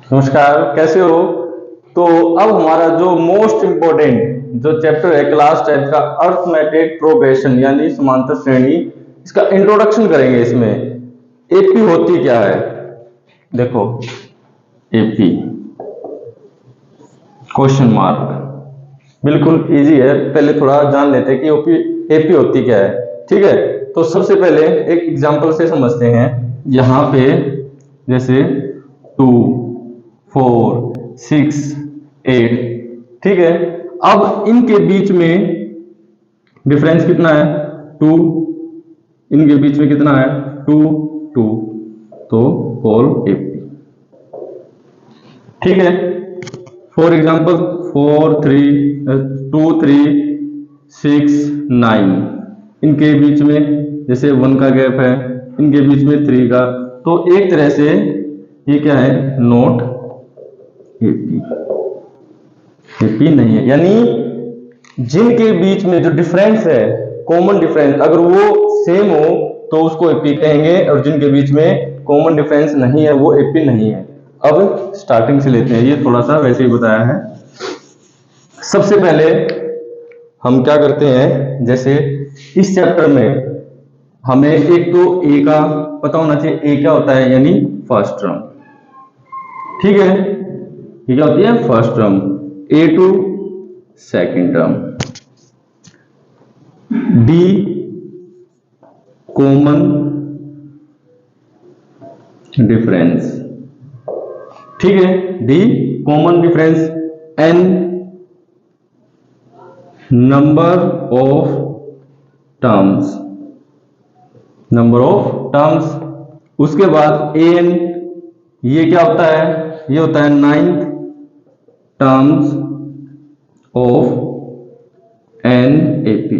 नमस्कार, कैसे हो? तो अब हमारा जो मोस्ट इम्पोर्टेंट जो चैप्टर है क्लास 10 का अर्थमेटिक प्रोग्रेशन यानी समांतर श्रेणी, इसका इंट्रोडक्शन करेंगे। इसमें एपी होती क्या है? देखो, एपी क्वेश्चन मार्क बिल्कुल इजी है। पहले थोड़ा जान लेते हैं कि एपी होती क्या है। ठीक है, तो सबसे पहले एक एग्जांपल से समझते हैं। यहाँ पे जैसे 2, 4, 6, 8, ठीक है। अब इनके बीच में डिफरेंस कितना है? 2। इनके बीच में कितना है? 2, 2, तो होल एपी। ठीक है, फॉर एग्जाम्पल 4, 3, 2, 3, 6, 9, इनके बीच में जैसे 1 का गैप है, इनके बीच में 3 का, तो एक तरह से ये क्या है? नॉट एपी, एपी नहीं है। यानी जिनके बीच में जो डिफरेंस है, कॉमन डिफरेंस, अगर वो सेम हो तो उसको एपी कहेंगे, और जिनके बीच में कॉमन डिफरेंस नहीं है वो एपी नहीं है। अब स्टार्टिंग से लेते हैं, ये थोड़ा सा वैसे ही बताया है। सबसे पहले हम क्या करते हैं, जैसे इस चैप्टर में हमें एक तो ए का पता होना चाहिए। ए क्या होता है? यानी फर्स्ट टर्म। ठीक है, ये क्या होती है? First term. A2 second term. D common difference. ठीक है, D common difference. N number of terms, number of terms. उसके बाद एन, ये क्या होता है? ये होता है 9th terms of an AP.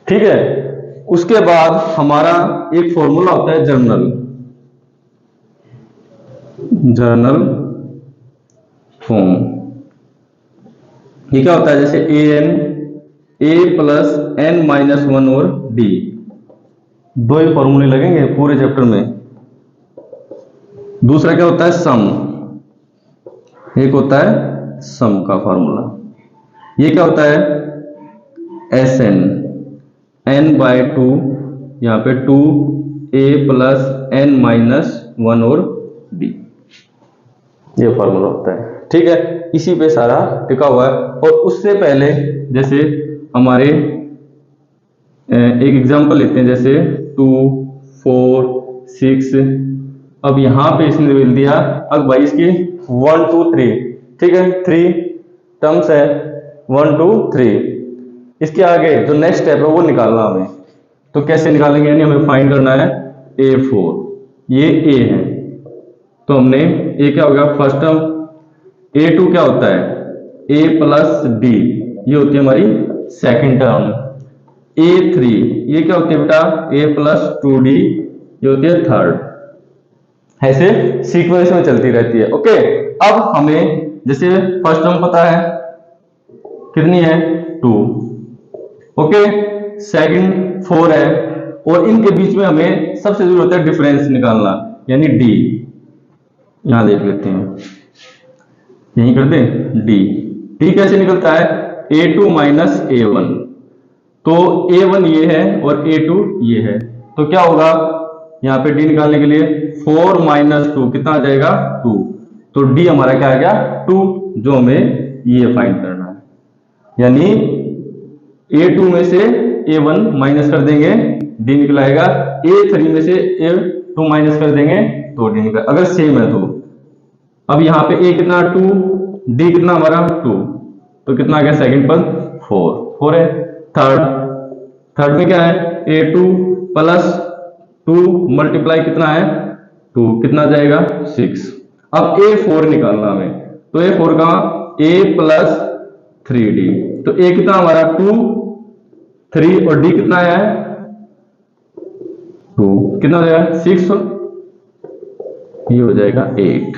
ठीक है, उसके बाद हमारा एक फॉर्मूला होता है जर्नल, जर्नल फॉर्म। ये क्या होता है? जैसे A N, A plus N minus 1 और डी, दो ही फॉर्मूले लगेंगे पूरे चैप्टर में। दूसरा क्या होता है? सम। एक होता है सम का फॉर्मूला। ये क्या होता है? एस एन, एन बाय 2, यहां पे 2 ए प्लस एन माइनस 1 और डी, ये फॉर्मूला होता है। ठीक है, इसी पे सारा टिका हुआ है। और उससे पहले जैसे हमारे एक एग्जांपल लेते हैं, जैसे 2, 4, 6। अब यहां पे इसने मिल दिया, अब भाई इसकी 1, 2, 3, ठीक है, 3 टर्म्स है, 1, 2, 3। इसके आगे जो नेक्स्ट स्टेप है वो निकालना हमें। तो कैसे निकालेंगे? यानी हमें फाइंड करना है A4, ये A है, तो हमने ए क्या हो गया? First term. A2 क्या होता है? A प्लस डी, ये होती है हमारी सेकेंड टर्म। A3 ये क्या होती है बेटा? A प्लस 2D, ये होती है थर्ड। ऐसे सीक्वेंस में चलती रहती है। ओके, अब हमें जैसे फर्स्ट टर्म पता है कितनी है? 2। ओके, सेकंड 4 है, और इनके बीच में हमें सबसे जरूरी होता है डिफरेंस निकालना, यानी डी। यहां देख लेते हैं, यही करते हैं डी। डी कैसे निकलता है? A2 माइनस A1, तो A1 ये है और A2 ये है, तो क्या होगा? यहाँ पे डी निकालने के लिए 4 माइनस 2 कितना आ जाएगा? 2। तो डी हमारा क्या आ गया? 2, जो हमें ये फाइंड करना है। यानी A2 में से A1 माइनस कर देंगे, डी निकलाएगा। A3 में से A2 माइनस कर देंगे तो डी निकला, अगर सेम है तो। अब यहाँ पे A कितना? 2, डी कितना हमारा? 2, तो कितना आ गया सेकंड पर? 4 है। थर्ड में क्या है? A2 प्लस 2 मल्टीप्लाई कितना है? 2, कितना जाएगा? 6। अब A4 निकालना हमें, तो A4 का A प्लस 3D, तो A कितना हमारा? 2, 3 और D कितना है? 2, कितना हो जाएगा? 6, ये हो जाएगा 8।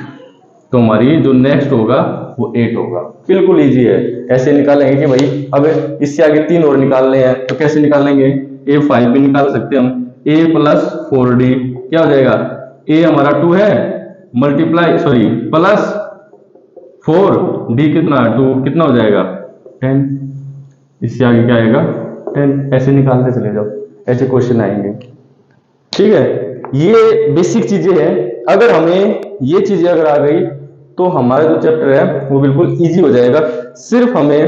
तो हमारी जो नेक्स्ट होगा वो 8 होगा। बिल्कुल इजी है। ऐसे निकालेंगे कि भाई अब इससे आगे 3 और निकालने हैं, तो कैसे निकालेंगे? A5 भी निकाल सकते हैं हम। A प्लस 4D क्या हो जाएगा? A हमारा 2 है, मल्टीप्लाई सॉरी प्लस 4 डी कितना 2 कितना हो जाएगा 10, इससे आगे क्या आएगा 10, ऐसे निकालते चले जाओ, ऐसे क्वेश्चन आएंगे। ठीक है, ये बेसिक चीजें हैं। अगर हमें ये चीजें अगर आ गई तो हमारा जो चैप्टर है वो बिल्कुल इजी हो जाएगा। सिर्फ हमें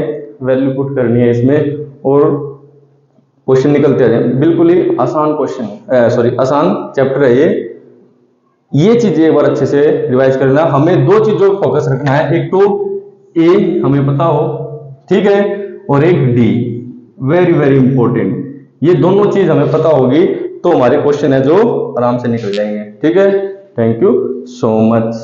वैल्यू पुट करनी है इसमें और क्वेश्चन निकलते आ जाए। बिल्कुल ही आसान क्वेश्चन सॉरी आसान चैप्टर है ये चीजें एक बार अच्छे से रिवाइज करना। हमें दो चीजों पर फोकस रखना है, एक तो ए हमें पता हो, ठीक है, और एक डी, वेरी वेरी इंपॉर्टेंट। ये दोनों चीज हमें पता होगी तो हमारे क्वेश्चन है जो आराम से निकल जाएंगे। ठीक है, थैंक यू सो मच।